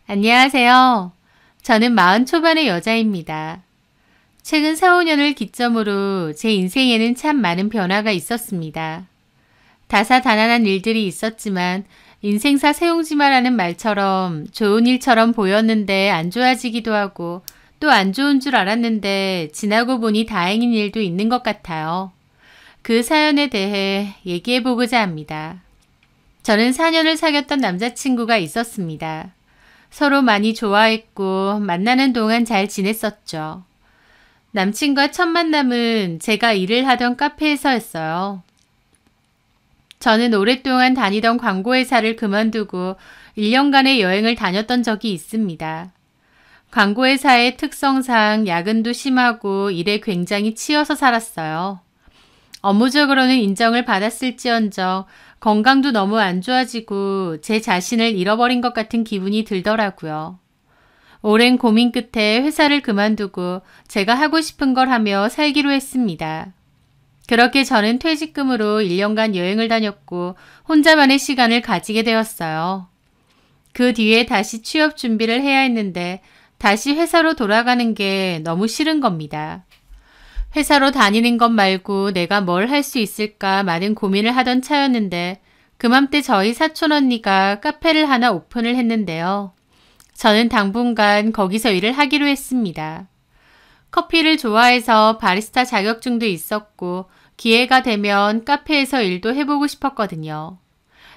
안녕하세요. 저는 40 초반의 여자입니다. 최근 4, 5년을 기점으로 제 인생에는 참 많은 변화가 있었습니다. 다사다난한 일들이 있었지만 인생사 세용지마라는 말처럼 좋은 일처럼 보였는데 안 좋아지기도 하고 또 안 좋은 줄 알았는데 지나고 보니 다행인 일도 있는 것 같아요. 그 사연에 대해 얘기해보고자 합니다. 저는 4년을 사귀었던 남자친구가 있었습니다. 서로 많이 좋아했고 만나는 동안 잘 지냈었죠. 남친과 첫 만남은 제가 일을 하던 카페에서 했어요. 저는 오랫동안 다니던 광고회사를 그만두고 1년간의 여행을 다녔던 적이 있습니다. 광고회사의 특성상 야근도 심하고 일에 굉장히 치여서 살았어요. 업무적으로는 인정을 받았을지언정 건강도 너무 안 좋아지고 제 자신을 잃어버린 것 같은 기분이 들더라고요. 오랜 고민 끝에 회사를 그만두고 제가 하고 싶은 걸 하며 살기로 했습니다. 그렇게 저는 퇴직금으로 1년간 여행을 다녔고 혼자만의 시간을 가지게 되었어요. 그 뒤에 다시 취업 준비를 해야 했는데 다시 회사로 돌아가는 게 너무 싫은 겁니다. 회사로 다니는 것 말고 내가 뭘 할 수 있을까 많은 고민을 하던 차였는데 그맘때 저희 사촌 언니가 카페를 하나 오픈을 했는데요. 저는 당분간 거기서 일을 하기로 했습니다. 커피를 좋아해서 바리스타 자격증도 있었고 기회가 되면 카페에서 일도 해보고 싶었거든요.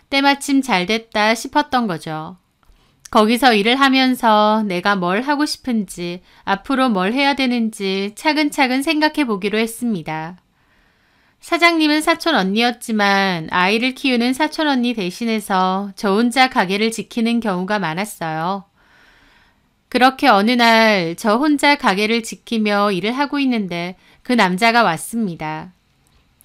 때마침 잘 됐다 싶었던 거죠. 거기서 일을 하면서 내가 뭘 하고 싶은지 앞으로 뭘 해야 되는지 차근차근 생각해 보기로 했습니다. 사장님은 사촌 언니였지만 아이를 키우는 사촌 언니 대신해서 저 혼자 가게를 지키는 경우가 많았어요. 그렇게 어느 날 저 혼자 가게를 지키며 일을 하고 있는데 그 남자가 왔습니다.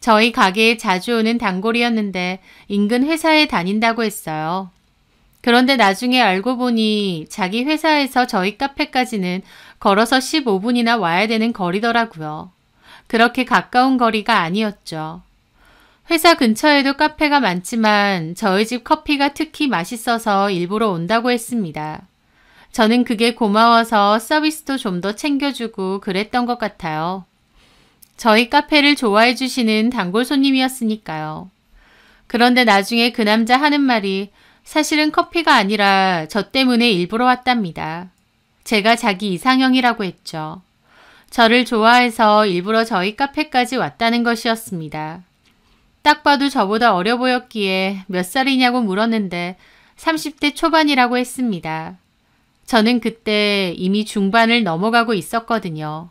저희 가게에 자주 오는 단골이었는데 인근 회사에 다닌다고 했어요. 그런데 나중에 알고 보니 자기 회사에서 저희 카페까지는 걸어서 15분이나 와야 되는 거리더라고요. 그렇게 가까운 거리가 아니었죠. 회사 근처에도 카페가 많지만 저희 집 커피가 특히 맛있어서 일부러 온다고 했습니다. 저는 그게 고마워서 서비스도 좀 더 챙겨주고 그랬던 것 같아요. 저희 카페를 좋아해 주시는 단골 손님이었으니까요. 그런데 나중에 그 남자 하는 말이 사실은 커피가 아니라 저 때문에 일부러 왔답니다. 제가 자기 이상형이라고 했죠. 저를 좋아해서 일부러 저희 카페까지 왔다는 것이었습니다. 딱 봐도 저보다 어려 보였기에 몇 살이냐고 물었는데 30대 초반이라고 했습니다. 저는 그때 이미 중반을 넘어가고 있었거든요.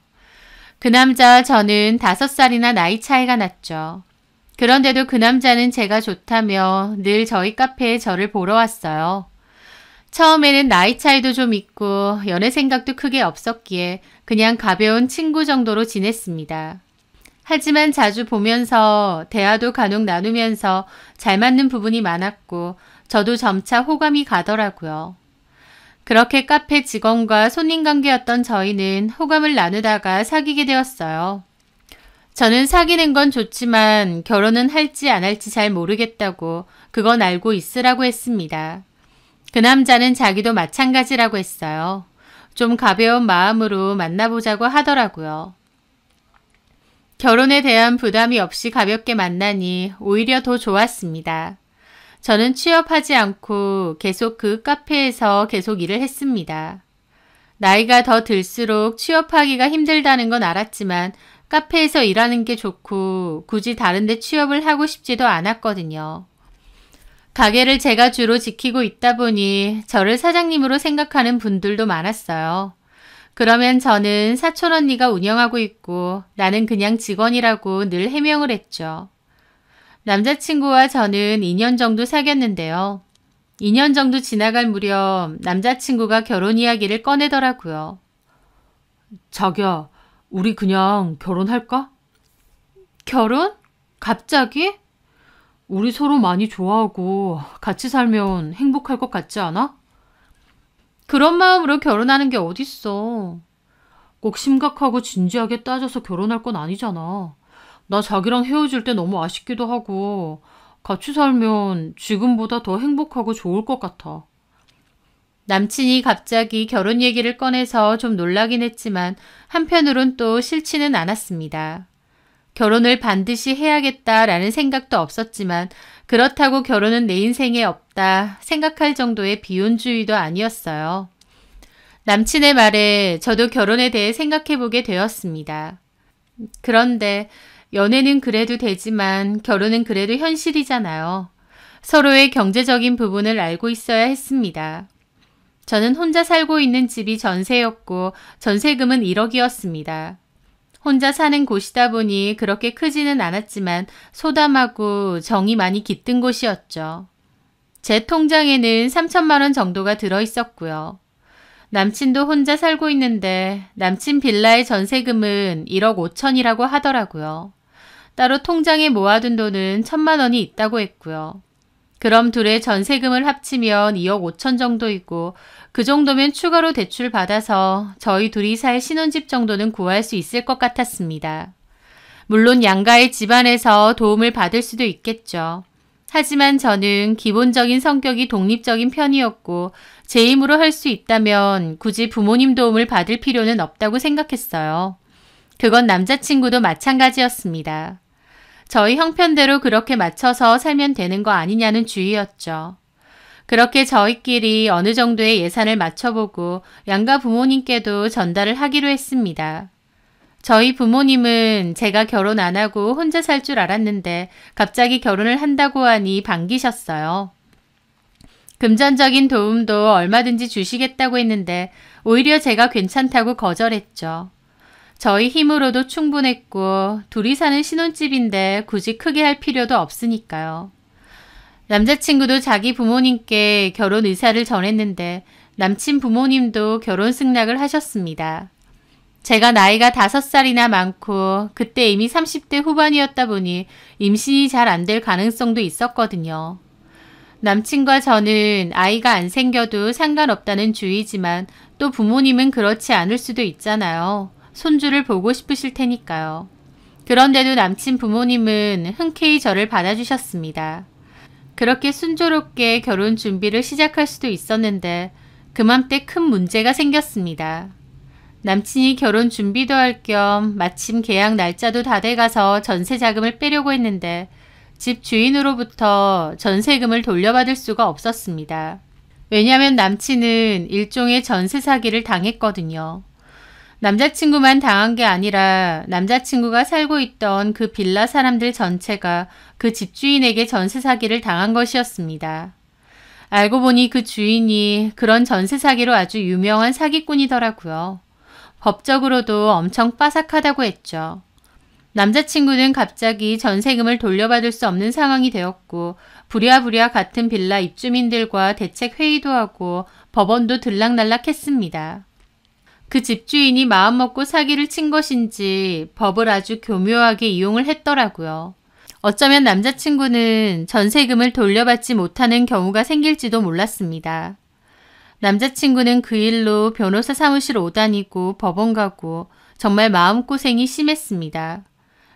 그 남자와 저는 5살이나 나이 차이가 났죠. 그런데도 그 남자는 제가 좋다며 늘 저희 카페에 저를 보러 왔어요. 처음에는 나이 차이도 좀 있고 연애 생각도 크게 없었기에 그냥 가벼운 친구 정도로 지냈습니다. 하지만 자주 보면서 대화도 간혹 나누면서 잘 맞는 부분이 많았고 저도 점차 호감이 가더라고요. 그렇게 카페 직원과 손님 관계였던 저희는 호감을 나누다가 사귀게 되었어요. 저는 사귀는 건 좋지만 결혼은 할지 안 할지 잘 모르겠다고 그건 알고 있으라고 했습니다. 그 남자는 자기도 마찬가지라고 했어요. 좀 가벼운 마음으로 만나보자고 하더라고요. 결혼에 대한 부담이 없이 가볍게 만나니 오히려 더 좋았습니다. 저는 취업하지 않고 계속 그 카페에서 계속 일을 했습니다. 나이가 더 들수록 취업하기가 힘들다는 건 알았지만 카페에서 일하는 게 좋고 굳이 다른 데 취업을 하고 싶지도 않았거든요. 가게를 제가 주로 지키고 있다 보니 저를 사장님으로 생각하는 분들도 많았어요. 그러면 저는 사촌 언니가 운영하고 있고 나는 그냥 직원이라고 늘 해명을 했죠. 남자친구와 저는 2년 정도 사귀었는데요. 2년 정도 지나갈 무렵 남자친구가 결혼 이야기를 꺼내더라고요. 자기야, 우리 그냥 결혼할까? 결혼? 갑자기? 우리 서로 많이 좋아하고 같이 살면 행복할 것 같지 않아? 그런 마음으로 결혼하는 게 어딨어. 꼭 심각하고 진지하게 따져서 결혼할 건 아니잖아. 나 자기랑 헤어질 때 너무 아쉽기도 하고 같이 살면 지금보다 더 행복하고 좋을 것 같아. 남친이 갑자기 결혼 얘기를 꺼내서 좀 놀라긴 했지만 한편으론 또 싫지는 않았습니다. 결혼을 반드시 해야겠다라는 생각도 없었지만 그렇다고 결혼은 내 인생에 없다 생각할 정도의 비혼주의도 아니었어요. 남친의 말에 저도 결혼에 대해 생각해보게 되었습니다. 그런데 연애는 그래도 되지만 결혼은 그래도 현실이잖아요. 서로의 경제적인 부분을 알고 있어야 했습니다. 저는 혼자 살고 있는 집이 전세였고 전세금은 1억이었습니다. 혼자 사는 곳이다 보니 그렇게 크지는 않았지만 소담하고 정이 많이 깃든 곳이었죠. 제 통장에는 3천만 원 정도가 들어있었고요. 남친도 혼자 살고 있는데 남친 빌라의 전세금은 1억 5천이라고 하더라고요. 따로 통장에 모아둔 돈은 1천만 원이 있다고 했고요. 그럼 둘의 전세금을 합치면 2억 5천 정도이고 그 정도면 추가로 대출 받아서 저희 둘이 살 신혼집 정도는 구할 수 있을 것 같았습니다. 물론 양가의 집안에서 도움을 받을 수도 있겠죠. 하지만 저는 기본적인 성격이 독립적인 편이었고 제 힘으로 할 수 있다면 굳이 부모님 도움을 받을 필요는 없다고 생각했어요. 그건 남자친구도 마찬가지였습니다. 저희 형편대로 그렇게 맞춰서 살면 되는 거 아니냐는 주의였죠. 그렇게 저희끼리 어느 정도의 예산을 맞춰보고 양가 부모님께도 전달을 하기로 했습니다. 저희 부모님은 제가 결혼 안 하고 혼자 살 줄 알았는데 갑자기 결혼을 한다고 하니 반기셨어요. 금전적인 도움도 얼마든지 주시겠다고 했는데 오히려 제가 괜찮다고 거절했죠. 저희 힘으로도 충분했고 둘이 사는 신혼집인데 굳이 크게 할 필요도 없으니까요. 남자친구도 자기 부모님께 결혼 의사를 전했는데 남친 부모님도 결혼 승낙을 하셨습니다. 제가 나이가 5살이나 많고 그때 이미 30대 후반이었다 보니 임신이 잘 안 될 가능성도 있었거든요. 남친과 저는 아이가 안 생겨도 상관없다는 주의지만 또 부모님은 그렇지 않을 수도 있잖아요. 손주를 보고 싶으실 테니까요. 그런데도 남친 부모님은 흔쾌히 저를 받아주셨습니다. 그렇게 순조롭게 결혼 준비를 시작할 수도 있었는데 그맘때 큰 문제가 생겼습니다. 남친이 결혼 준비도 할 겸 마침 계약 날짜도 다 돼가서 전세 자금을 빼려고 했는데 집 주인으로부터 전세금을 돌려받을 수가 없었습니다. 왜냐하면 남친은 일종의 전세 사기를 당했거든요. 남자친구만 당한 게 아니라 남자친구가 살고 있던 그 빌라 사람들 전체가 그 집주인에게 전세 사기를 당한 것이었습니다. 알고 보니 그 주인이 그런 전세 사기로 아주 유명한 사기꾼이더라고요. 법적으로도 엄청 빠삭하다고 했죠. 남자친구는 갑자기 전세금을 돌려받을 수 없는 상황이 되었고 부랴부랴 같은 빌라 입주민들과 대책 회의도 하고 법원도 들락날락했습니다. 그 집주인이 마음먹고 사기를 친 것인지 법을 아주 교묘하게 이용을 했더라고요. 어쩌면 남자친구는 전세금을 돌려받지 못하는 경우가 생길지도 몰랐습니다. 남자친구는 그 일로 변호사 사무실 오다니고 법원 가고 정말 마음고생이 심했습니다.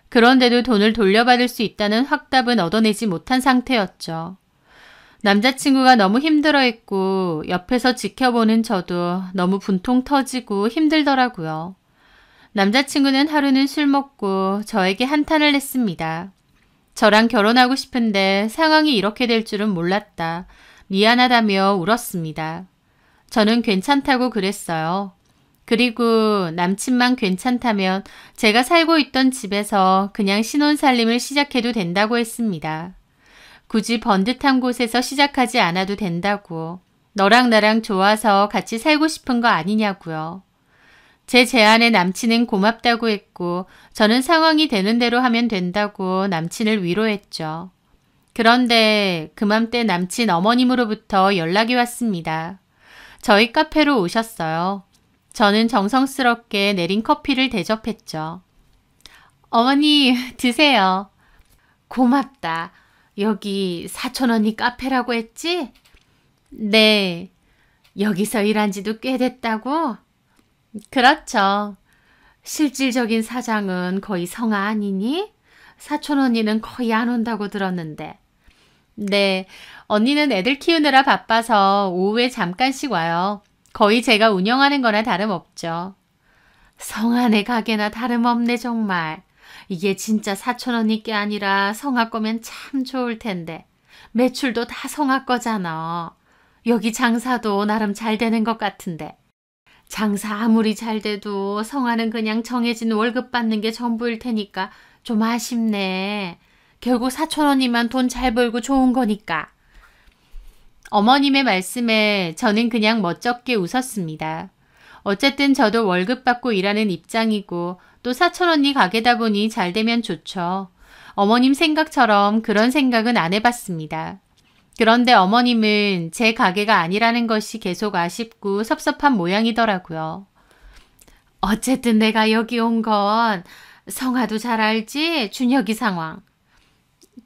그런데도 돈을 돌려받을 수 있다는 확답은 얻어내지 못한 상태였죠. 남자친구가 너무 힘들어했고 옆에서 지켜보는 저도 너무 분통 터지고 힘들더라고요. 남자친구는 하루는 술 먹고 저에게 한탄을 했습니다. 저랑 결혼하고 싶은데 상황이 이렇게 될 줄은 몰랐다. 미안하다며 울었습니다. 저는 괜찮다고 그랬어요. 그리고 남친만 괜찮다면 제가 살고 있던 집에서 그냥 신혼살림을 시작해도 된다고 했습니다. 굳이 번듯한 곳에서 시작하지 않아도 된다고. 너랑 나랑 좋아서 같이 살고 싶은 거 아니냐고요. 제 제안에 남친은 고맙다고 했고 저는 상황이 되는 대로 하면 된다고 남친을 위로했죠. 그런데 그맘때 남친 어머님으로부터 연락이 왔습니다. 저희 카페로 오셨어요. 저는 정성스럽게 내린 커피를 대접했죠. 어머니 드세요. 고맙다. 여기 사촌 언니 카페라고 했지? 네. 여기서 일한 지도 꽤 됐다고? 그렇죠. 실질적인 사장은 거의 성아 아니니? 사촌 언니는 거의 안 온다고 들었는데. 네, 언니는 애들 키우느라 바빠서 오후에 잠깐씩 와요. 거의 제가 운영하는 거나 다름없죠. 성안의 가게나 다름없네 정말. 이게 진짜 사촌 언니 게 아니라 성아 거면 참 좋을 텐데. 매출도 다 성아 거잖아. 여기 장사도 나름 잘 되는 것 같은데. 장사 아무리 잘 돼도 성아는 그냥 정해진 월급 받는 게 전부일 테니까 좀 아쉽네. 결국 사촌 언니만 돈 잘 벌고 좋은 거니까. 어머님의 말씀에 저는 그냥 멋쩍게 웃었습니다. 어쨌든 저도 월급 받고 일하는 입장이고 또 사촌 언니 가게다 보니 잘 되면 좋죠. 어머님 생각처럼 그런 생각은 안 해봤습니다. 그런데 어머님은 제 가게가 아니라는 것이 계속 아쉽고 섭섭한 모양이더라고요. 어쨌든 내가 여기 온 건 성아도 잘 알지? 준혁이 상황.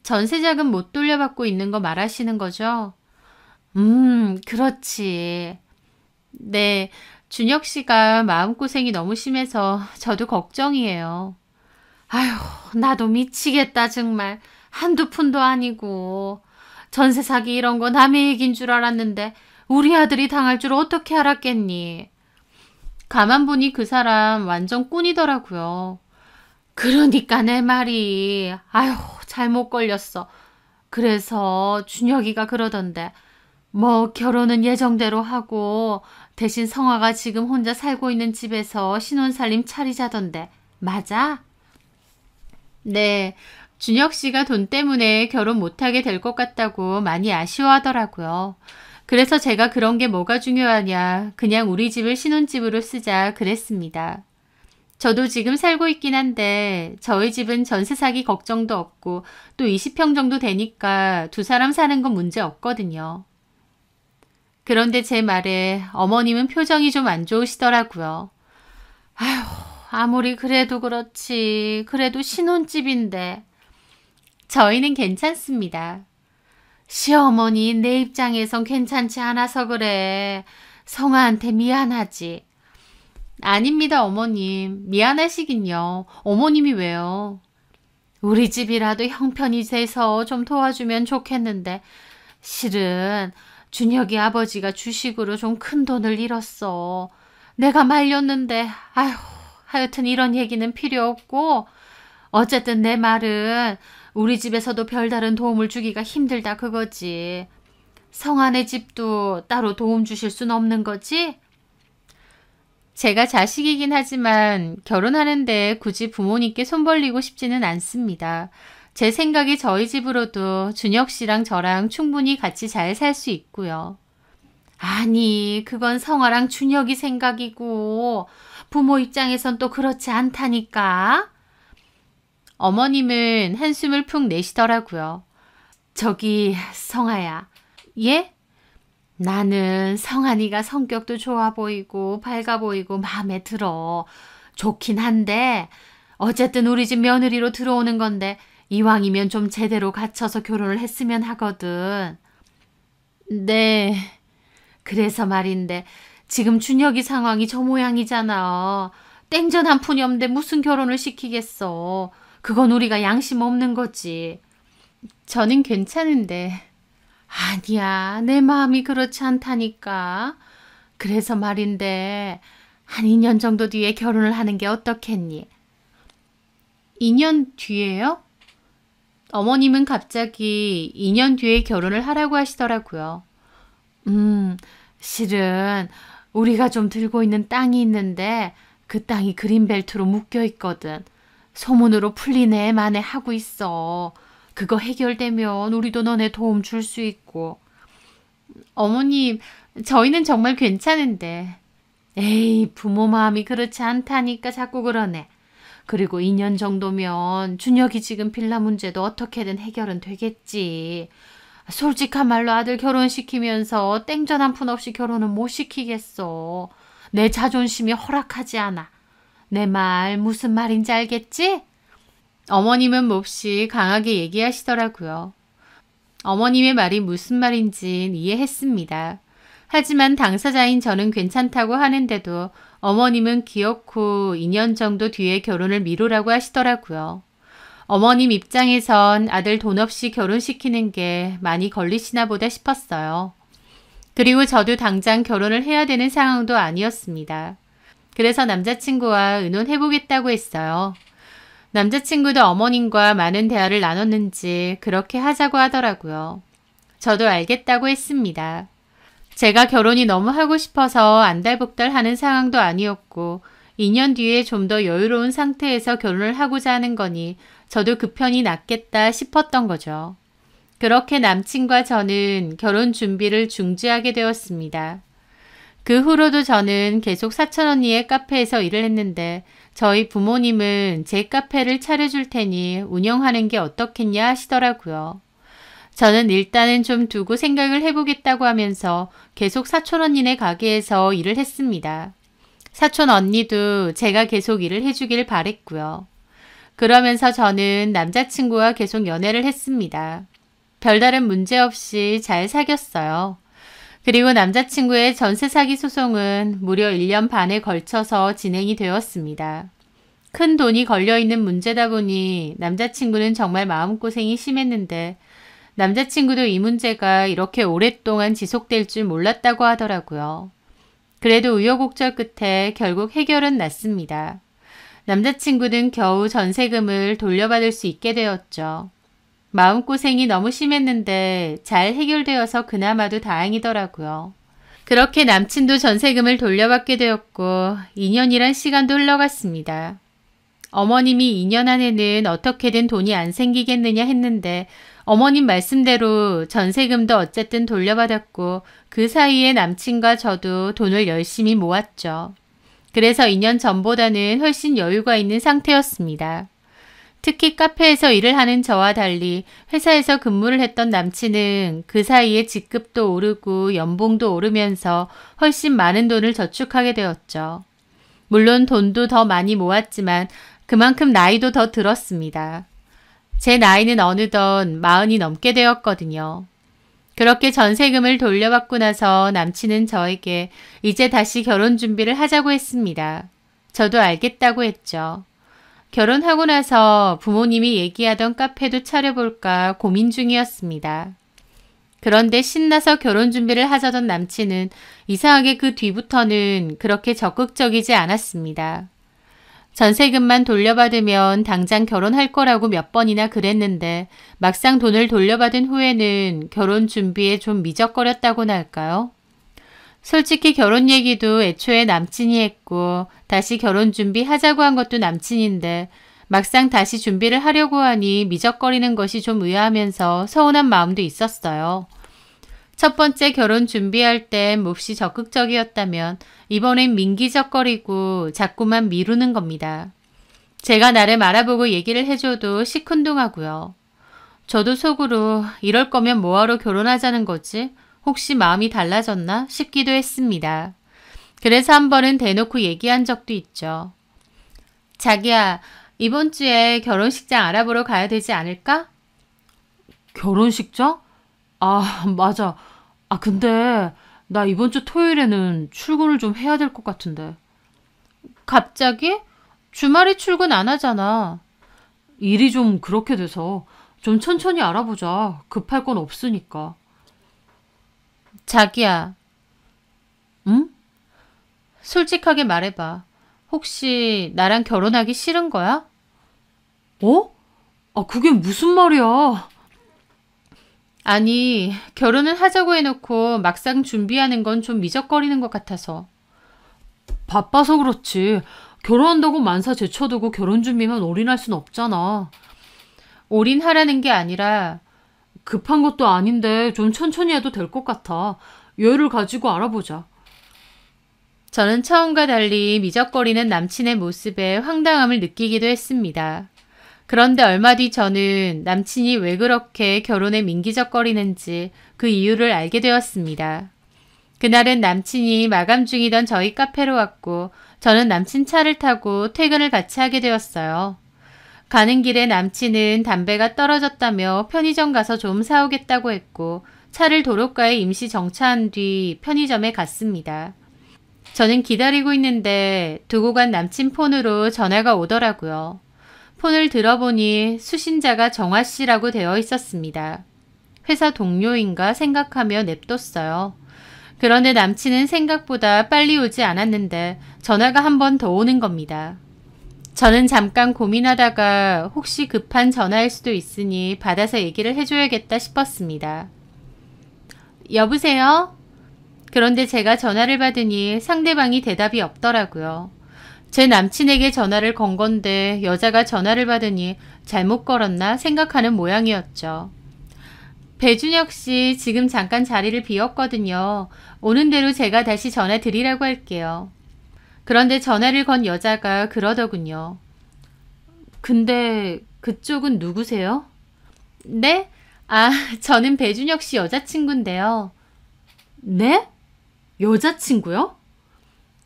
전세자금 못 돌려받고 있는 거 말하시는 거죠? 그렇지. 네, 준혁 씨가 마음고생이 너무 심해서 저도 걱정이에요. 아휴, 나도 미치겠다 정말. 한두 푼도 아니고. 전세 사기 이런 거 남의 얘기인 줄 알았는데 우리 아들이 당할 줄 어떻게 알았겠니? 가만 보니 그 사람 완전 꾼이더라고요. 그러니까 내 말이. 아휴, 잘못 걸렸어. 그래서 준혁이가 그러던데 뭐 결혼은 예정대로 하고 대신 성화가 지금 혼자 살고 있는 집에서 신혼살림 차리자던데 맞아? 네, 준혁 씨가 돈 때문에 결혼 못하게 될 것 같다고 많이 아쉬워하더라고요. 그래서 제가 그런 게 뭐가 중요하냐, 그냥 우리 집을 신혼집으로 쓰자 그랬습니다. 저도 지금 살고 있긴 한데 저희 집은 전세 사기 걱정도 없고 또 20평 정도 되니까 두 사람 사는 건 문제 없거든요. 그런데 제 말에 어머님은 표정이 좀 안 좋으시더라고요. 아휴, 아무리 그래도 그렇지. 그래도 신혼집인데. 저희는 괜찮습니다. 시어머니 내 입장에선 괜찮지 않아서 그래. 성아한테 미안하지. 아닙니다, 어머님. 미안하시긴요. 어머님이 왜요? 우리 집이라도 형편이 돼서 좀 도와주면 좋겠는데 실은 준혁이 아버지가 주식으로 좀 큰 돈을 잃었어. 내가 말렸는데 아휴, 하여튼 이런 얘기는 필요 없고 어쨌든 내 말은 우리 집에서도 별다른 도움을 주기가 힘들다 그거지. 성안의 집도 따로 도움 주실 순 없는 거지? 제가 자식이긴 하지만 결혼하는데 굳이 부모님께 손 벌리고 싶지는 않습니다. 제 생각에 저희 집으로도 준혁 씨랑 저랑 충분히 같이 잘 살 수 있고요. 아니, 그건 성아랑 준혁이 생각이고 부모 입장에선 또 그렇지 않다니까. 어머님은 한숨을 푹 내시더라고요. 저기 성아야. 예? 나는 성한이가 성격도 좋아 보이고 밝아 보이고 마음에 들어. 좋긴 한데 어쨌든 우리 집 며느리로 들어오는 건데 이왕이면 좀 제대로 갖춰서 결혼을 했으면 하거든. 네. 그래서 말인데 지금 준혁이 상황이 저 모양이잖아. 땡전 한 푼이 없는데 무슨 결혼을 시키겠어. 그건 우리가 양심 없는 거지. 저는 괜찮은데. 아니야, 내 마음이 그렇지 않다니까. 그래서 말인데 한 2년 정도 뒤에 결혼을 하는 게 어떻겠니? 2년 뒤에요? 어머님은 갑자기 2년 뒤에 결혼을 하라고 하시더라고요. 실은 우리가 좀 들고 있는 땅이 있는데 그 땅이 그린벨트로 묶여 있거든. 소문으로 풀리네 마네 하고 있어. 그거 해결되면 우리도 너네 도움 줄 수 있고. 어머님, 저희는 정말 괜찮은데. 에이, 부모 마음이 그렇지 않다니까 자꾸 그러네. 그리고 2년 정도면 준혁이 지금 빌라 문제도 어떻게든 해결은 되겠지. 솔직한 말로 아들 결혼시키면서 땡전 한 푼 없이 결혼은 못 시키겠어. 내 자존심이 허락하지 않아. 내 말 무슨 말인지 알겠지? 어머님은 몹시 강하게 얘기하시더라고요. 어머님의 말이 무슨 말인진 이해했습니다. 하지만 당사자인 저는 괜찮다고 하는데도 어머님은 기어코 2년 정도 뒤에 결혼을 미루라고 하시더라고요. 어머님 입장에선 아들 돈 없이 결혼시키는 게 많이 걸리시나 보다 싶었어요. 그리고 저도 당장 결혼을 해야 되는 상황도 아니었습니다. 그래서 남자친구와 의논해보겠다고 했어요. 남자친구도 어머님과 많은 대화를 나눴는지 그렇게 하자고 하더라고요. 저도 알겠다고 했습니다. 제가 결혼이 너무 하고 싶어서 안달복달 하는 상황도 아니었고 2년 뒤에 좀 더 여유로운 상태에서 결혼을 하고자 하는 거니 저도 그 편이 낫겠다 싶었던 거죠. 그렇게 남친과 저는 결혼 준비를 중지하게 되었습니다. 그 후로도 저는 계속 사촌 언니의 카페에서 일을 했는데 저희 부모님은 제 카페를 차려줄 테니 운영하는 게 어떻겠냐 하시더라고요. 저는 일단은 좀 두고 생각을 해보겠다고 하면서 계속 사촌 언니네 가게에서 일을 했습니다. 사촌 언니도 제가 계속 일을 해주길 바랬고요. 그러면서 저는 남자친구와 계속 연애를 했습니다. 별다른 문제 없이 잘 사귀었어요. 그리고 남자친구의 전세 사기 소송은 무려 1년 반에 걸쳐서 진행이 되었습니다. 큰 돈이 걸려있는 문제다 보니 남자친구는 정말 마음고생이 심했는데 남자친구도 이 문제가 이렇게 오랫동안 지속될 줄 몰랐다고 하더라고요. 그래도 우여곡절 끝에 결국 해결은 났습니다. 남자친구는 겨우 전세금을 돌려받을 수 있게 되었죠. 마음고생이 너무 심했는데 잘 해결되어서 그나마도 다행이더라고요. 그렇게 남친도 전세금을 돌려받게 되었고 2년이란 시간도 흘러갔습니다. 어머님이 2년 안에는 어떻게든 돈이 안 생기겠느냐 했는데 어머님 말씀대로 전세금도 어쨌든 돌려받았고 그 사이에 남친과 저도 돈을 열심히 모았죠. 그래서 2년 전보다는 훨씬 여유가 있는 상태였습니다. 특히 카페에서 일을 하는 저와 달리 회사에서 근무를 했던 남친은 그 사이에 직급도 오르고 연봉도 오르면서 훨씬 많은 돈을 저축하게 되었죠. 물론 돈도 더 많이 모았지만 그만큼 나이도 더 들었습니다. 제 나이는 어느덧 40이 넘게 되었거든요. 그렇게 전세금을 돌려받고 나서 남친은 저에게 이제 다시 결혼 준비를 하자고 했습니다. 저도 알겠다고 했죠. 결혼하고 나서 부모님이 얘기하던 카페도 차려볼까 고민 중이었습니다. 그런데 신나서 결혼 준비를 하자던 남친은 이상하게 그 뒤부터는 그렇게 적극적이지 않았습니다. 전세금만 돌려받으면 당장 결혼할 거라고 몇 번이나 그랬는데 막상 돈을 돌려받은 후에는 결혼 준비에 좀 미적거렸다고나 할까요? 솔직히 결혼 얘기도 애초에 남친이 했고 다시 결혼 준비하자고 한 것도 남친인데 막상 다시 준비를 하려고 하니 미적거리는 것이 좀 의아하면서 서운한 마음도 있었어요. 첫 번째 결혼 준비할 땐 몹시 적극적이었다면 이번엔 민기적거리고 자꾸만 미루는 겁니다. 제가 나름 알아보고 얘기를 해줘도 시큰둥하고요. 저도 속으로 이럴 거면 뭐하러 결혼하자는 거지? 혹시 마음이 달라졌나 싶기도 했습니다. 그래서 한 번은 대놓고 얘기한 적도 있죠. 자기야, 이번 주에 결혼식장 알아보러 가야 되지 않을까? 결혼식장? 아, 맞아. 근데 나 이번 주 토요일에는 출근을 좀 해야 될 것 같은데. 갑자기? 주말에 출근 안 하잖아. 일이 좀 그렇게 돼서 좀 천천히 알아보자. 급할 건 없으니까. 자기야. 응? 솔직하게 말해봐. 혹시 나랑 결혼하기 싫은 거야? 어? 그게 무슨 말이야? 아니, 결혼은 하자고 해놓고 막상 준비하는 건 좀 미적거리는 것 같아서. 바빠서 그렇지. 결혼한다고 만사 제쳐두고 결혼 준비만 올인할 순 없잖아. 올인하라는 게 아니라 급한 것도 아닌데 좀 천천히 해도 될 것 같아. 여유를 가지고 알아보자. 저는 처음과 달리 미적거리는 남친의 모습에 황당함을 느끼기도 했습니다. 그런데 얼마 뒤 저는 남친이 왜 그렇게 결혼에 민기적거리는지 그 이유를 알게 되었습니다. 그날은 남친이 마감 중이던 저희 카페로 왔고 저는 남친 차를 타고 퇴근을 같이 하게 되었어요. 가는 길에 남친은 담배가 떨어졌다며 편의점 가서 좀 사오겠다고 했고 차를 도로가에 임시 정차한 뒤 편의점에 갔습니다. 저는 기다리고 있는데 두고 간 남친 폰으로 전화가 오더라고요. 폰을 들어보니 수신자가 정화 씨라고 되어 있었습니다. 회사 동료인가 생각하며 냅뒀어요. 그런데 남친은 생각보다 빨리 오지 않았는데 전화가 한 번 더 오는 겁니다. 저는 잠깐 고민하다가 혹시 급한 전화일 수도 있으니 받아서 얘기를 해줘야겠다 싶었습니다. 여보세요? 그런데 제가 전화를 받으니 상대방이 대답이 없더라고요. 제 남친에게 전화를 건 건데 여자가 전화를 받으니 잘못 걸었나 생각하는 모양이었죠. 배준혁 씨 지금 잠깐 자리를 비웠거든요. 오는 대로 제가 다시 전화 드리라고 할게요. 그런데 전화를 건 여자가 그러더군요. 근데 그쪽은 누구세요? 네? 저는 배준혁 씨 여자친구인데요. 네? 여자친구요?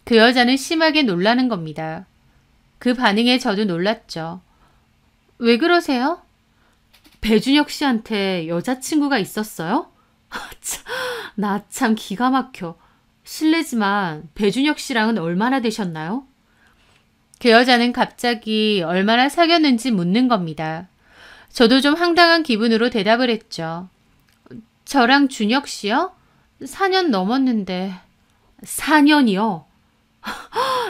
그 여자는 심하게 놀라는 겁니다. 그 반응에 저도 놀랐죠. 왜 그러세요? 배준혁 씨한테 여자친구가 있었어요? 나 참 기가 막혀. 실례지만 배준혁 씨랑은 얼마나 되셨나요? 그 여자는 갑자기 얼마나 사귀었는지 묻는 겁니다. 저도 좀 황당한 기분으로 대답을 했죠. 저랑 준혁 씨요? 4년 넘었는데. 4년이요?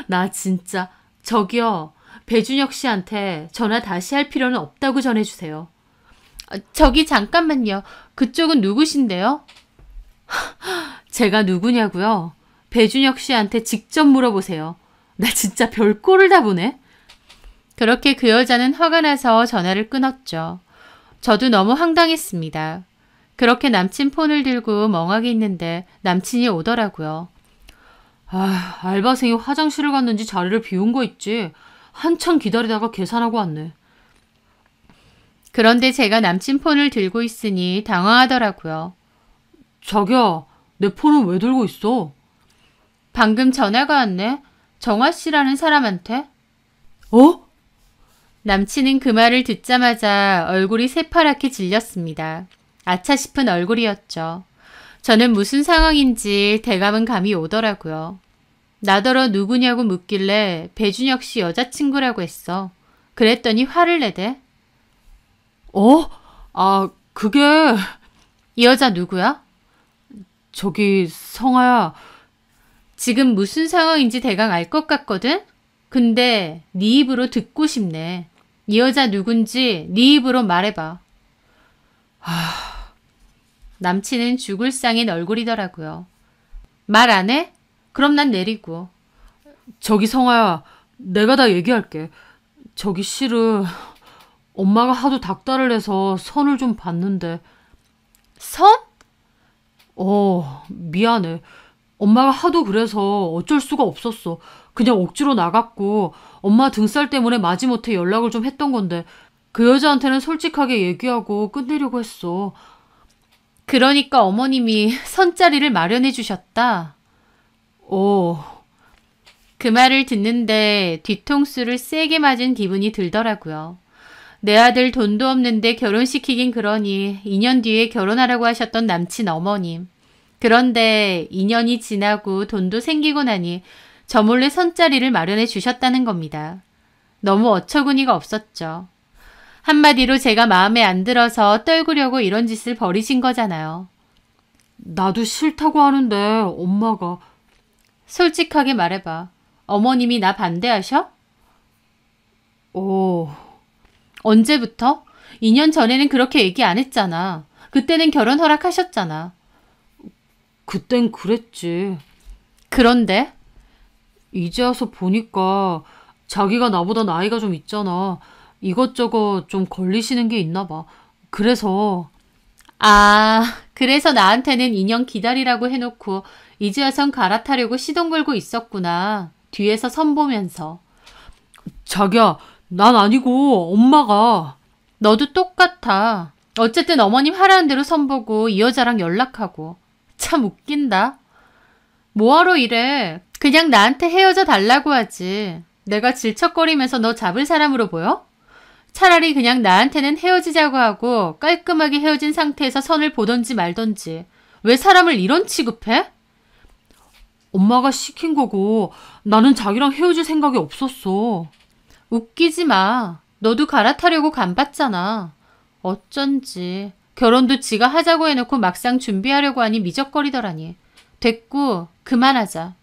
나 진짜. 저기요. 배준혁 씨한테 전화 다시 할 필요는 없다고 전해주세요. 저기 잠깐만요. 그쪽은 누구신데요? 제가 누구냐고요? 배준혁 씨한테 직접 물어보세요. 나 진짜 별꼴을 다 보네. 그렇게 그 여자는 화가 나서 전화를 끊었죠. 저도 너무 황당했습니다. 그렇게 남친 폰을 들고 멍하게 있는데 남친이 오더라고요. 알바생이 화장실을 갔는지 자리를 비운 거 있지. 한참 기다리다가 계산하고 왔네. 그런데 제가 남친 폰을 들고 있으니 당황하더라고요. 자기야, 내 폰은 왜 들고 있어? 방금 전화가 왔네. 정화 씨라는 사람한테. 어? 남친은 그 말을 듣자마자 얼굴이 새파랗게 질렸습니다. 아차 싶은 얼굴이었죠. 저는 무슨 상황인지 대감은 감이 오더라고요. 나더러 누구냐고 묻길래 배준혁 씨 여자친구라고 했어. 그랬더니 화를 내대. 그게... 이 여자 누구야? 저기 성아야. 지금 무슨 상황인지 대강 알 것 같거든? 근데 네 입으로 듣고 싶네. 이 여자 누군지 네 입으로 말해봐. 남친은 죽을 상인 얼굴이더라고요. 말 안 해? 그럼 난 내리고. 저기 성아야, 내가 다 얘기할게. 저기 실은 엄마가 하도 닥달을 해서 선을 좀 봤는데. 선? 미안해. 엄마가 하도 그래서 어쩔 수가 없었어. 그냥 억지로 나갔고 엄마 등살 때문에 마지못해 연락을 좀 했던 건데 그 여자한테는 솔직하게 얘기하고 끝내려고 했어. 그러니까 어머님이 선자리를 마련해 주셨다. 그 말을 듣는데 뒤통수를 세게 맞은 기분이 들더라고요. 내 아들 돈도 없는데 결혼시키긴 그러니 2년 뒤에 결혼하라고 하셨던 남친 어머님. 그런데 2년이 지나고 돈도 생기고 나니 저 몰래 선자리를 마련해 주셨다는 겁니다. 너무 어처구니가 없었죠. 한마디로 제가 마음에 안 들어서 떨구려고 이런 짓을 벌이신 거잖아요. 나도 싫다고 하는데 엄마가... 솔직하게 말해봐. 어머님이 나 반대하셔? 언제부터? 2년 전에는 그렇게 얘기 안 했잖아. 그때는 결혼 허락하셨잖아. 그땐 그랬지. 그런데? 이제 와서 보니까 자기가 나보다 나이가 좀 있잖아. 이것저것 좀 걸리시는 게 있나 봐. 그래서... 그래서 나한테는 2년 기다리라고 해놓고 이제 와선 갈아타려고 시동 걸고 있었구나. 뒤에서 선보면서. 자기야, 난 아니고 엄마가. 너도 똑같아. 어쨌든 어머님 하라는 대로 선보고 이 여자랑 연락하고. 참 웃긴다. 뭐하러 이래. 그냥 나한테 헤어져 달라고 하지. 내가 질척거리면서 너 잡을 사람으로 보여? 차라리 그냥 나한테는 헤어지자고 하고 깔끔하게 헤어진 상태에서 선을 보던지 말던지. 왜 사람을 이런 취급해? 엄마가 시킨 거고 나는 자기랑 헤어질 생각이 없었어. 웃기지 마. 너도 갈아타려고 간봤잖아. 어쩐지. 결혼도 지가 하자고 해놓고 막상 준비하려고 하니 미적거리더라니. 됐고 그만하자.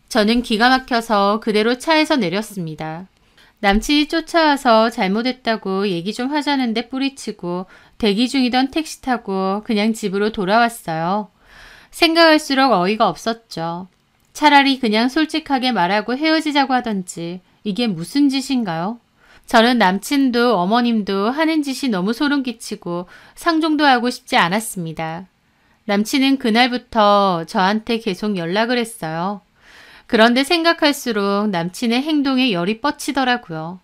저는 기가 막혀서 그대로 차에서 내렸습니다. 남친이 쫓아와서 잘못했다고 얘기 좀 하자는데 뿌리치고 대기 중이던 택시 타고 그냥 집으로 돌아왔어요. 생각할수록 어이가 없었죠. 차라리 그냥 솔직하게 말하고 헤어지자고 하던지 이게 무슨 짓인가요? 저는 남친도 어머님도 하는 짓이 너무 소름 끼치고 상종도 하고 싶지 않았습니다. 남친은 그날부터 저한테 계속 연락을 했어요. 그런데 생각할수록 남친의 행동에 열이 뻗치더라고요.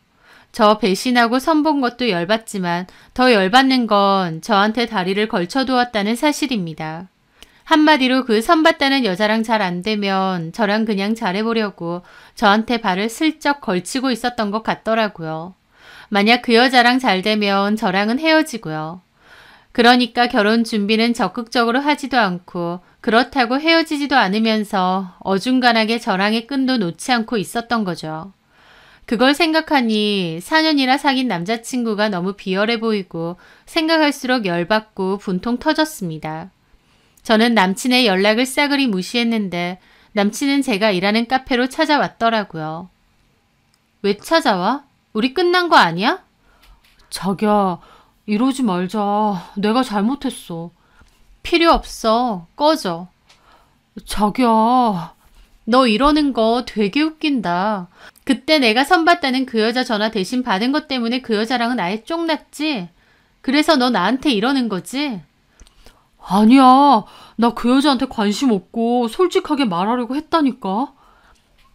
저 배신하고 선본 것도 열받지만 더 열받는 건 저한테 다리를 걸쳐두었다는 사실입니다. 한마디로 그 선봤다는 여자랑 잘 안 되면 저랑 그냥 잘해보려고 저한테 발을 슬쩍 걸치고 있었던 것 같더라고요. 만약 그 여자랑 잘 되면 저랑은 헤어지고요. 그러니까 결혼 준비는 적극적으로 하지도 않고 그렇다고 헤어지지도 않으면서 어중간하게 저랑의 끈도 놓지 않고 있었던 거죠. 그걸 생각하니 4년이나 사귄 남자친구가 너무 비열해 보이고 생각할수록 열받고 분통 터졌습니다. 저는 남친의 연락을 싸그리 무시했는데 남친은 제가 일하는 카페로 찾아왔더라고요. 왜 찾아와? 우리 끝난 거 아니야? 자기야, 이러지 말자. 내가 잘못했어. 필요 없어. 꺼져. 자기야, 너 이러는 거 되게 웃긴다. 그때 내가 선봤다는 그 여자 전화 대신 받은 것 때문에 그 여자랑은 아예 쫑났지? 그래서 너 나한테 이러는 거지? 아니야. 나 그 여자한테 관심 없고 솔직하게 말하려고 했다니까.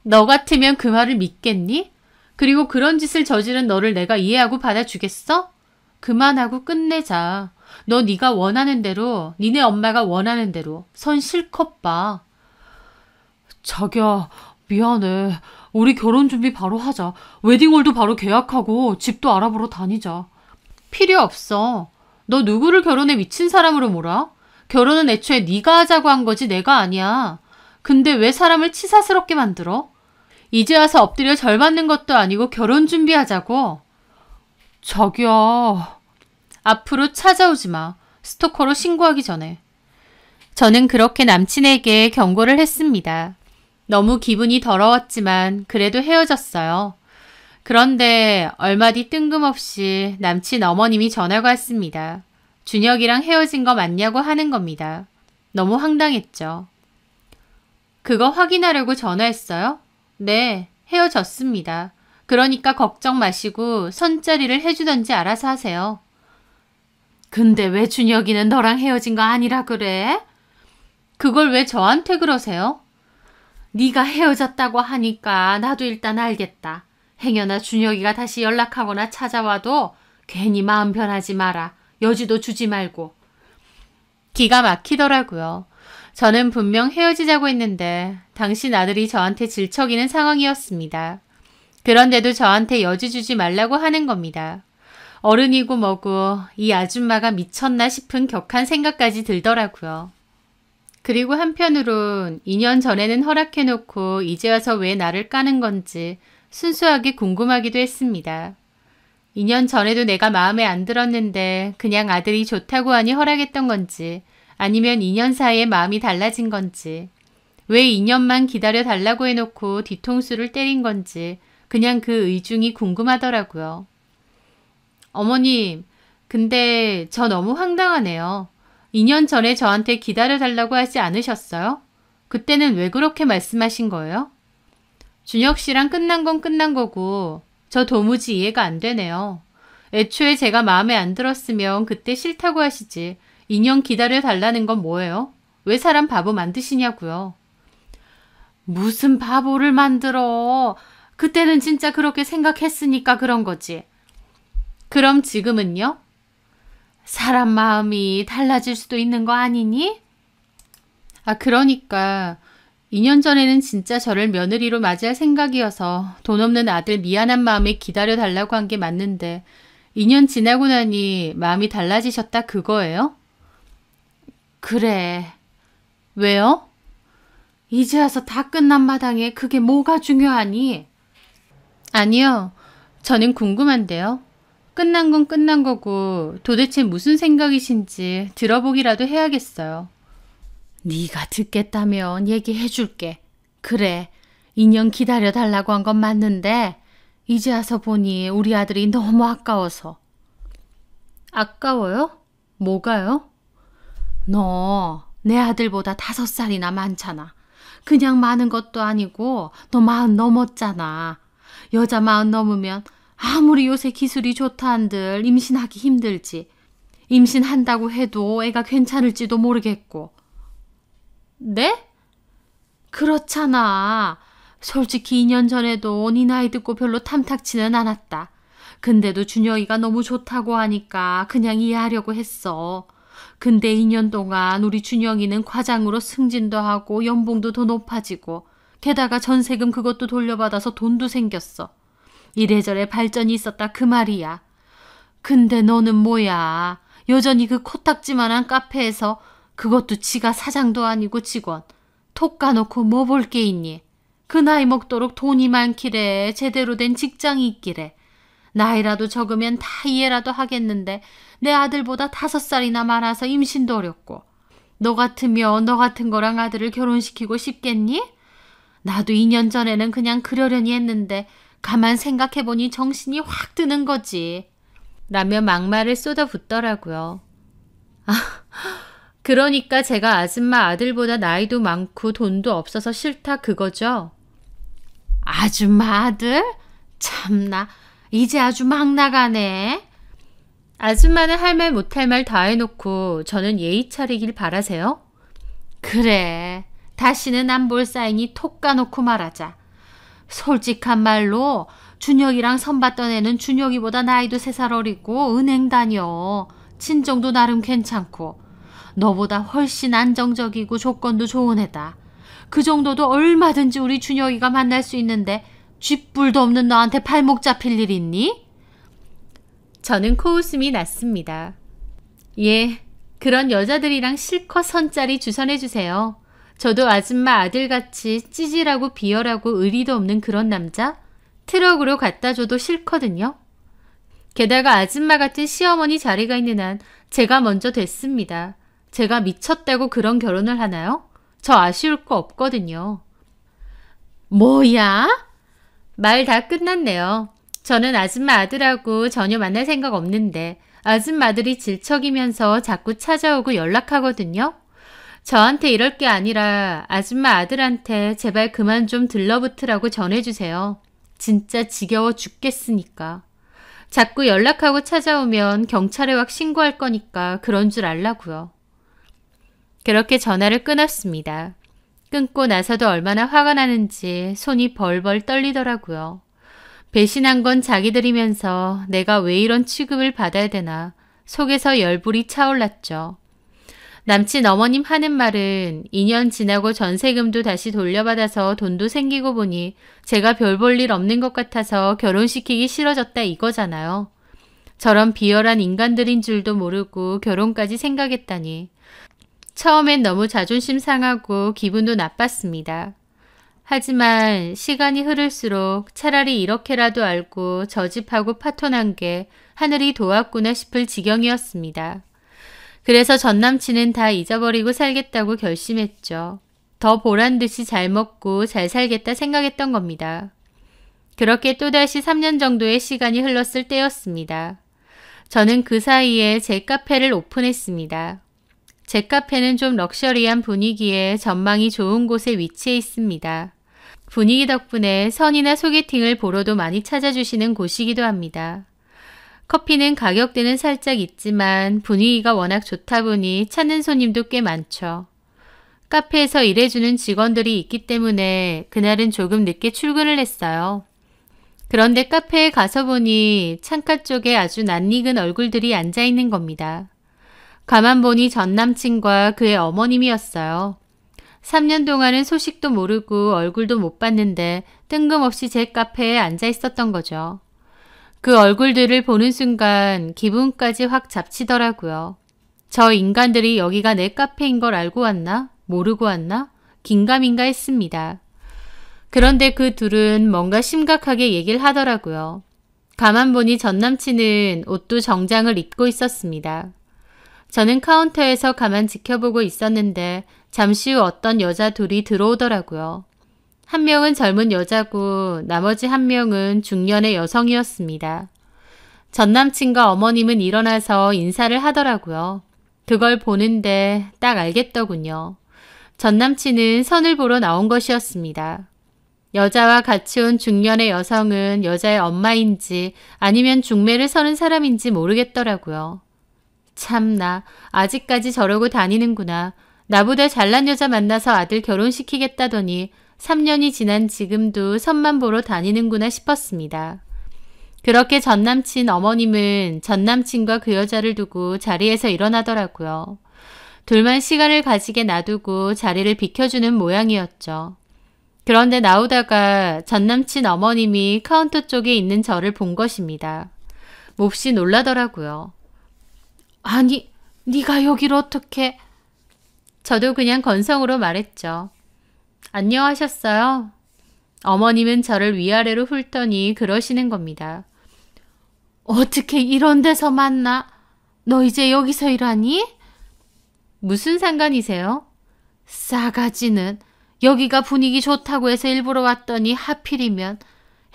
너 같으면 그 말을 믿겠니? 그리고 그런 짓을 저지른 너를 내가 이해하고 받아주겠어? 그만하고 끝내자. 너 네가 원하는 대로, 니네 엄마가 원하는 대로 선 실컷 봐. 자기야, 미안해. 우리 결혼 준비 바로 하자. 웨딩홀도 바로 계약하고 집도 알아보러 다니자. 필요 없어. 너 누구를 결혼에 미친 사람으로 몰아? 결혼은 애초에 네가 하자고 한 거지 내가 아니야. 근데 왜 사람을 치사스럽게 만들어? 이제 와서 엎드려 절 받는 것도 아니고 결혼 준비하자고. 자기야. 앞으로 찾아오지 마. 스토커로 신고하기 전에. 저는 그렇게 남친에게 경고를 했습니다. 너무 기분이 더러웠지만 그래도 헤어졌어요. 그런데 얼마 뒤 뜬금없이 남친 어머님이 전화가 왔습니다. 준혁이랑 헤어진 거 맞냐고 하는 겁니다. 너무 황당했죠. 그거 확인하려고 전화했어요? 네, 헤어졌습니다. 그러니까 걱정 마시고 선자리를 해주던지 알아서 하세요. 근데 왜 준혁이는 너랑 헤어진 거 아니라 그래? 그걸 왜 저한테 그러세요? 네가 헤어졌다고 하니까 나도 일단 알겠다. 행여나 준혁이가 다시 연락하거나 찾아와도 괜히 마음 변하지 마라. 여지도 주지 말고. 기가 막히더라고요. 저는 분명 헤어지자고 했는데 당신 아들이 저한테 질척이는 상황이었습니다. 그런데도 저한테 여지 주지 말라고 하는 겁니다. 어른이고 뭐고 이 아줌마가 미쳤나 싶은 격한 생각까지 들더라고요. 그리고 한편으론 2년 전에는 허락해놓고 이제 와서 왜 나를 까는 건지 순수하게 궁금하기도 했습니다. 2년 전에도 내가 마음에 안 들었는데 그냥 아들이 좋다고 하니 허락했던 건지 아니면 2년 사이에 마음이 달라진 건지 왜 2년만 기다려 달라고 해놓고 뒤통수를 때린 건지 그냥 그 의중이 궁금하더라고요. 어머님, 근데 저 너무 황당하네요. 2년 전에 저한테 기다려달라고 하지 않으셨어요? 그때는 왜 그렇게 말씀하신 거예요? 준혁 씨랑 끝난 건 끝난 거고 저 도무지 이해가 안 되네요. 애초에 제가 마음에 안 들었으면 그때 싫다고 하시지 2년 기다려달라는 건 뭐예요? 왜 사람 바보 만드시냐고요. 무슨 바보를 만들어. 그때는 진짜 그렇게 생각했으니까 그런 거지. 그럼 지금은요? 사람 마음이 달라질 수도 있는 거 아니니? 그러니까 2년 전에는 진짜 저를 며느리로 맞이할 생각이어서 돈 없는 아들 미안한 마음에 기다려달라고 한 게 맞는데 2년 지나고 나니 마음이 달라지셨다 그거예요? 그래. 왜요? 이제 와서 다 끝난 마당에 그게 뭐가 중요하니? 아니요. 저는 궁금한데요. 끝난 건 끝난 거고 도대체 무슨 생각이신지 들어보기라도 해야겠어요. 네가 듣겠다면 얘기해 줄게. 그래, 2년 기다려달라고 한 건 맞는데 이제 와서 보니 우리 아들이 너무 아까워서. 아까워요? 뭐가요? 너 내 아들보다 5살이나 많잖아. 그냥 많은 것도 아니고 너 40 넘었잖아. 여자 40 넘으면 아무리 요새 기술이 좋다 한들 임신하기 힘들지. 임신한다고 해도 애가 괜찮을지도 모르겠고. 네? 그렇잖아. 솔직히 2년 전에도 네 나이 듣고 별로 탐탁치는 않았다. 근데도 준혁이가 너무 좋다고 하니까 그냥 이해하려고 했어. 근데 2년 동안 우리 준혁이는 과장으로 승진도 하고 연봉도 더 높아지고 게다가 전세금 그것도 돌려받아서 돈도 생겼어. 이래저래 발전이 있었다 그 말이야. 근데 너는 뭐야. 여전히 그 코딱지만한 카페에서 그것도 지가 사장도 아니고 직원. 톡 까놓고 뭐 볼 게 있니? 그 나이 먹도록 돈이 많기래. 제대로 된 직장이 있기래. 나이라도 적으면 다 이해라도 하겠는데 내 아들보다 5살이나 많아서 임신도 어렵고. 너 같으면 너 같은 거랑 아들을 결혼시키고 싶겠니? 나도 2년 전에는 그냥 그러려니 했는데 가만 생각해보니 정신이 확 드는 거지. 라며 막말을 쏟아붓더라고요. 그러니까 제가 아줌마 아들보다 나이도 많고 돈도 없어서 싫다 그거죠? 아줌마 아들? 참나, 이제 아주 막 나가네. 아줌마는 할 말 못할 말 다 해놓고 저는 예의 차리길 바라세요? 그래, 다시는 안 볼 사이니 톡 까놓고 말하자. 솔직한 말로 준혁이랑 선봤던 애는 준혁이보다 나이도 3살 어리고 은행 다녀. 친정도 나름 괜찮고. 너보다 훨씬 안정적이고 조건도 좋은 애다. 그 정도도 얼마든지 우리 준혁이가 만날 수 있는데 쥐뿔도 없는 너한테 발목 잡힐 일 있니? 저는 코웃음이 났습니다. 예, 그런 여자들이랑 실컷 선짜리 주선해주세요. 저도 아줌마 아들같이 찌질하고 비열하고 의리도 없는 그런 남자 트럭으로 갖다 줘도 싫거든요. 게다가 아줌마 같은 시어머니 자리가 있는 한 제가 먼저 됐습니다. 제가 미쳤다고 그런 결혼을 하나요? 저 아쉬울 거 없거든요. 뭐야? 말 다 끝났네요. 저는 아줌마 아들하고 전혀 만날 생각 없는데 아줌마 아들이 질척이면서 자꾸 찾아오고 연락하거든요. 저한테 이럴 게 아니라 아줌마 아들한테 제발 그만 좀 들러붙으라고 전해주세요. 진짜 지겨워 죽겠으니까. 자꾸 연락하고 찾아오면 경찰에 확 신고할 거니까 그런 줄 알라고요. 그렇게 전화를 끊었습니다. 끊고 나서도 얼마나 화가 나는지 손이 벌벌 떨리더라고요. 배신한 건 자기들이면서 내가 왜 이런 취급을 받아야 되나 속에서 열불이 차올랐죠. 남친 어머님 하는 말은 2년 지나고 전세금도 다시 돌려받아서 돈도 생기고 보니 제가 별 볼 일 없는 것 같아서 결혼시키기 싫어졌다 이거잖아요. 저런 비열한 인간들인 줄도 모르고 결혼까지 생각했다니. 처음엔 너무 자존심 상하고 기분도 나빴습니다. 하지만 시간이 흐를수록 차라리 이렇게라도 알고 저집하고 파토난 게 하늘이 도왔구나 싶을 지경이었습니다. 그래서 전남친은 다 잊어버리고 살겠다고 결심했죠. 더 보란듯이 잘 먹고 잘 살겠다 생각했던 겁니다. 그렇게 또다시 3년 정도의 시간이 흘렀을 때였습니다. 저는 그 사이에 제 카페를 오픈했습니다. 제 카페는 좀 럭셔리한 분위기에 전망이 좋은 곳에 위치해 있습니다. 분위기 덕분에 선이나 소개팅을 보러도 많이 찾아주시는 곳이기도 합니다. 커피는 가격대는 살짝 있지만 분위기가 워낙 좋다 보니 찾는 손님도 꽤 많죠. 카페에서 일해주는 직원들이 있기 때문에 그날은 조금 늦게 출근을 했어요. 그런데 카페에 가서 보니 창가 쪽에 아주 낯익은 얼굴들이 앉아있는 겁니다. 가만 보니 전 남친과 그의 어머님이었어요. 3년 동안은 소식도 모르고 얼굴도 못 봤는데 뜬금없이 제 카페에 앉아 있었던 거죠. 그 얼굴들을 보는 순간 기분까지 확 잡치더라고요. 저 인간들이 여기가 내 카페인 걸 알고 왔나? 모르고 왔나? 긴가민가 했습니다. 그런데 그 둘은 뭔가 심각하게 얘기를 하더라고요. 가만 보니 전 남친은 옷도 정장을 입고 있었습니다. 저는 카운터에서 가만 지켜보고 있었는데 잠시 후 어떤 여자 둘이 들어오더라고요. 한 명은 젊은 여자고 나머지 한 명은 중년의 여성이었습니다. 전 남친과 어머님은 일어나서 인사를 하더라고요. 그걸 보는데 딱 알겠더군요. 전 남친은 선을 보러 나온 것이었습니다. 여자와 같이 온 중년의 여성은 여자의 엄마인지 아니면 중매를 서는 사람인지 모르겠더라고요. 참나, 아직까지 저러고 다니는구나. 나보다 잘난 여자 만나서 아들 결혼시키겠다더니 3년이 지난 지금도 선만 보러 다니는구나 싶었습니다. 그렇게 전 남친 어머님은 전 남친과 그 여자를 두고 자리에서 일어나더라고요. 둘만 시간을 가지게 놔두고 자리를 비켜주는 모양이었죠. 그런데 나오다가 전 남친 어머님이 카운터 쪽에 있는 저를 본 것입니다. 몹시 놀라더라고요. 아니, 네가 여길 어떻게... 저도 그냥 건성으로 말했죠. 안녕하셨어요? 어머님은 저를 위아래로 훑더니 그러시는 겁니다. 어떻게 이런 데서 만나? 너 이제 여기서 일하니? 무슨 상관이세요? 싸가지는 여기가 분위기 좋다고 해서 일부러 왔더니 하필이면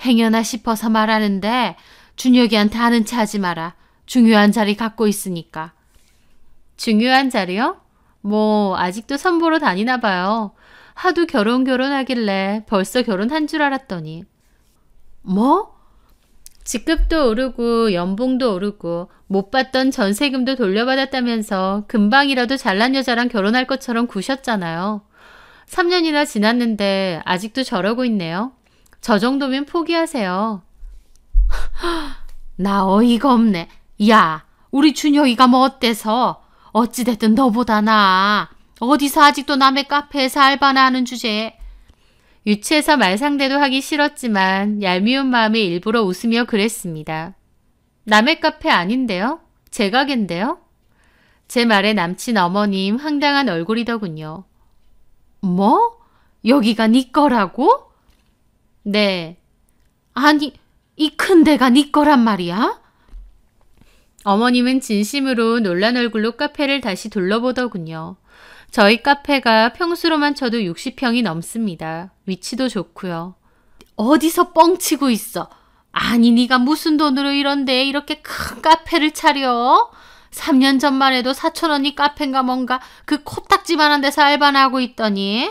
행여나 싶어서 말하는데 준혁이한테 아는 체 하지 마라. 중요한 자리 갖고 있으니까. 중요한 자리요? 뭐 아직도 선보러 다니나 봐요. 하도 결혼하길래 벌써 결혼한 줄 알았더니. 뭐? 직급도 오르고 연봉도 오르고 못 받던 전세금도 돌려받았다면서 금방이라도 잘난 여자랑 결혼할 것처럼 구셨잖아요. 3년이나 지났는데 아직도 저러고 있네요. 저 정도면 포기하세요. 나 어이가 없네. 야, 우리 준혁이가 뭐 어때서? 어찌됐든 너보다 나아. 어디서 아직도 남의 카페에서 알바나 하는 주제에. 유치해서 말상대도 하기 싫었지만 얄미운 마음에 일부러 웃으며 그랬습니다. 남의 카페 아닌데요? 제 가게인데요? 제 말에 남친 어머님 황당한 얼굴이더군요. 뭐? 여기가 네 거라고? 네. 아니, 이 큰 데가 네 거란 말이야? 어머님은 진심으로 놀란 얼굴로 카페를 다시 둘러보더군요. 저희 카페가 평수로만 쳐도 60평이 넘습니다. 위치도 좋고요. 어디서 뻥치고 있어? 아니 네가 무슨 돈으로 이런데 이렇게 큰 카페를 차려? 3년 전만 해도 4,000원이 카페인가 뭔가 그 코딱지만한 데서 알바나 하고 있더니.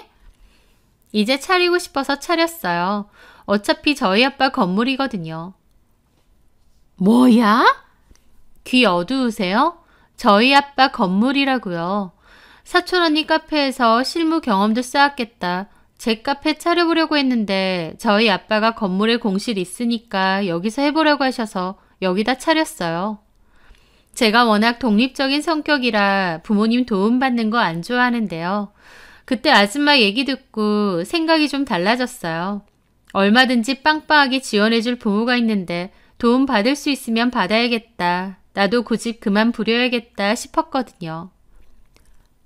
이제 차리고 싶어서 차렸어요. 어차피 저희 아빠 건물이거든요. 뭐야? 귀 어두우세요? 저희 아빠 건물이라고요. 4,000원이 카페에서 실무 경험도 쌓았겠다. 제 카페 차려보려고 했는데 저희 아빠가 건물에 공실 있으니까 여기서 해보려고 하셔서 여기다 차렸어요. 제가 워낙 독립적인 성격이라 부모님 도움받는 거 안 좋아하는데요. 그때 아줌마 얘기 듣고 생각이 좀 달라졌어요. 얼마든지 빵빵하게 지원해줄 부모가 있는데 도움 받을 수 있으면 받아야겠다. 나도 그 집 그만 부려야겠다 싶었거든요.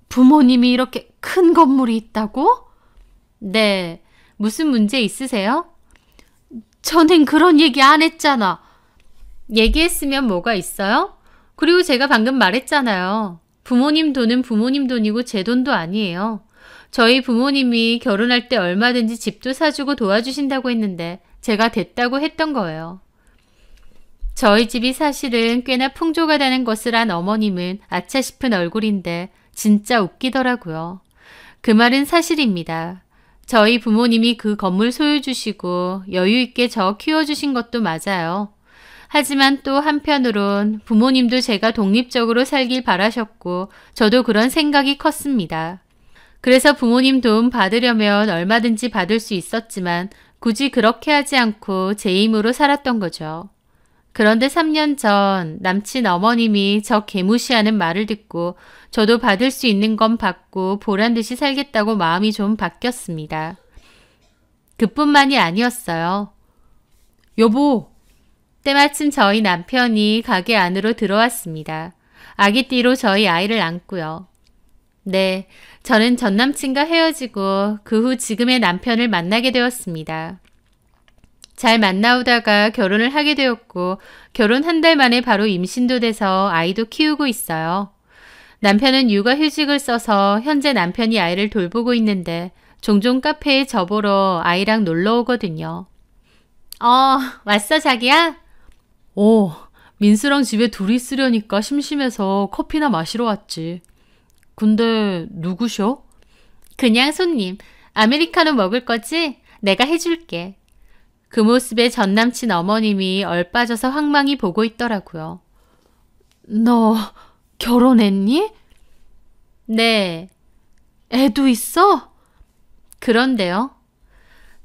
부모님이 이렇게 큰 건물이 있다고? 네. 무슨 문제 있으세요? 전엔 그런 얘기 안 했잖아. 얘기했으면 뭐가 있어요? 그리고 제가 방금 말했잖아요. 부모님 돈은 부모님 돈이고 제 돈도 아니에요. 저희 부모님이 결혼할 때 얼마든지 집도 사주고 도와주신다고 했는데 제가 됐다고 했던 거예요. 저희 집이 사실은 꽤나 풍족하다는 것을 안 어머님은 아차 싶은 얼굴인데 진짜 웃기더라고요. 그 말은 사실입니다. 저희 부모님이 그 건물 소유주시고 여유있게 저 키워주신 것도 맞아요. 하지만 또 한편으론 부모님도 제가 독립적으로 살길 바라셨고 저도 그런 생각이 컸습니다. 그래서 부모님 도움 받으려면 얼마든지 받을 수 있었지만 굳이 그렇게 하지 않고 제 힘으로 살았던 거죠. 그런데 3년 전 남친 어머님이 저 개무시하는 말을 듣고 저도 받을 수 있는 건 받고 보란듯이 살겠다고 마음이 좀 바뀌었습니다. 그뿐만이 아니었어요. 여보! 때마침 저희 남편이 가게 안으로 들어왔습니다. 아기띠로 저희 아이를 안고요. 네, 저는 전 남친과 헤어지고 그 후 지금의 남편을 만나게 되었습니다. 잘 만나오다가 결혼을 하게 되었고 결혼 한 달 만에 바로 임신도 돼서 아이도 키우고 있어요. 남편은 육아휴직을 써서 현재 남편이 아이를 돌보고 있는데 종종 카페에 저보러 아이랑 놀러 오거든요. 왔어 자기야? 민수랑 집에 둘이 있으려니까 심심해서 커피나 마시러 왔지. 근데 누구셔? 그냥 손님. 아메리카노 먹을 거지? 내가 해줄게. 그 모습에 전 남친 어머님이 얼빠져서 황망히 보고 있더라고요. 너 결혼했니? 네. 애도 있어? 그런데요.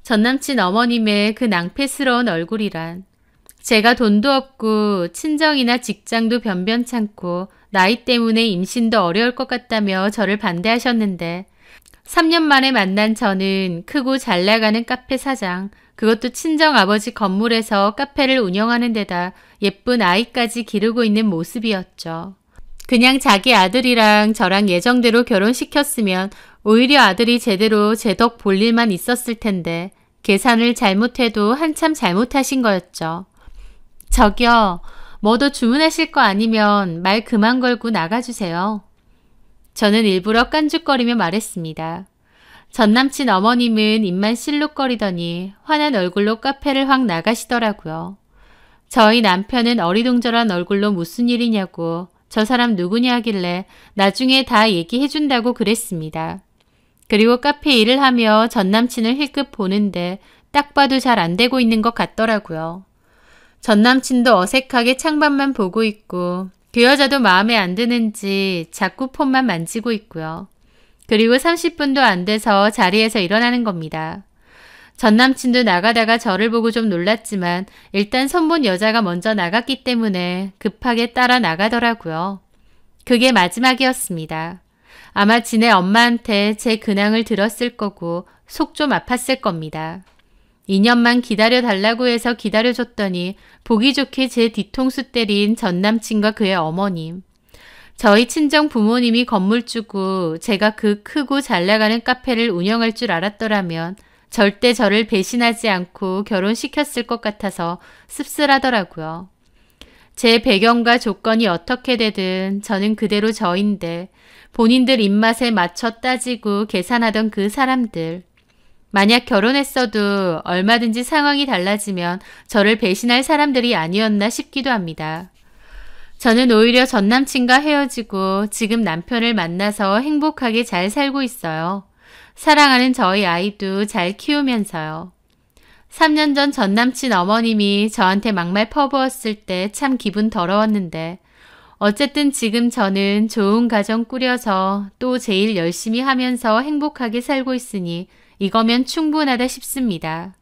전 남친 어머님의 그 낭패스러운 얼굴이란 제가 돈도 없고 친정이나 직장도 변변찮고 나이 때문에 임신도 어려울 것 같다며 저를 반대하셨는데 3년 만에 만난 저는 크고 잘 나가는 카페 사장, 그것도 친정아버지 건물에서 카페를 운영하는 데다 예쁜 아이까지 기르고 있는 모습이었죠. 그냥 자기 아들이랑 저랑 예정대로 결혼시켰으면 오히려 아들이 제대로 제 덕 볼 일만 있었을 텐데 계산을 잘못해도 한참 잘못하신 거였죠. 저기요, 뭐 더 주문하실 거 아니면 말 그만 걸고 나가주세요. 저는 일부러 깐죽거리며 말했습니다. 전 남친 어머님은 입만 실룩거리더니 화난 얼굴로 카페를 확 나가시더라고요. 저희 남편은 어리둥절한 얼굴로 무슨 일이냐고 저 사람 누구냐 하길래 나중에 다 얘기해준다고 그랬습니다. 그리고 카페 일을 하며 전 남친을 힐끗 보는데 딱 봐도 잘 안 되고 있는 것 같더라고요. 전 남친도 어색하게 창밖만 보고 있고 그 여자도 마음에 안 드는지 자꾸 폰만 만지고 있고요. 그리고 30분도 안 돼서 자리에서 일어나는 겁니다. 전 남친도 나가다가 저를 보고 좀 놀랐지만 일단 손본 여자가 먼저 나갔기 때문에 급하게 따라 나가더라고요. 그게 마지막이었습니다. 아마 지네 엄마한테 제 근황을 들었을 거고 속 좀 아팠을 겁니다. 2년만 기다려달라고 해서 기다려줬더니 보기 좋게 제 뒤통수 때린 전 남친과 그의 어머님. 저희 친정 부모님이 건물주고 제가 그 크고 잘 나가는 카페를 운영할 줄 알았더라면 절대 저를 배신하지 않고 결혼시켰을 것 같아서 씁쓸하더라고요. 제 배경과 조건이 어떻게 되든 저는 그대로 저인데 본인들 입맛에 맞춰 따지고 계산하던 그 사람들. 만약 결혼했어도 얼마든지 상황이 달라지면 저를 배신할 사람들이 아니었나 싶기도 합니다. 저는 오히려 전 남친과 헤어지고 지금 남편을 만나서 행복하게 잘 살고 있어요. 사랑하는 저희 아이도 잘 키우면서요. 3년 전 전 남친 어머님이 저한테 막말 퍼부었을 때 참 기분 더러웠는데 어쨌든 지금 저는 좋은 가정 꾸려서 또 제 일 열심히 하면서 행복하게 살고 있으니 이거면 충분하다 싶습니다.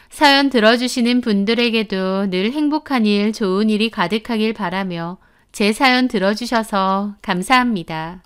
사연 들어주시는 분들에게도 늘 행복한 일, 좋은 일이 가득하길 바라며 제 사연 들어주셔서 감사합니다.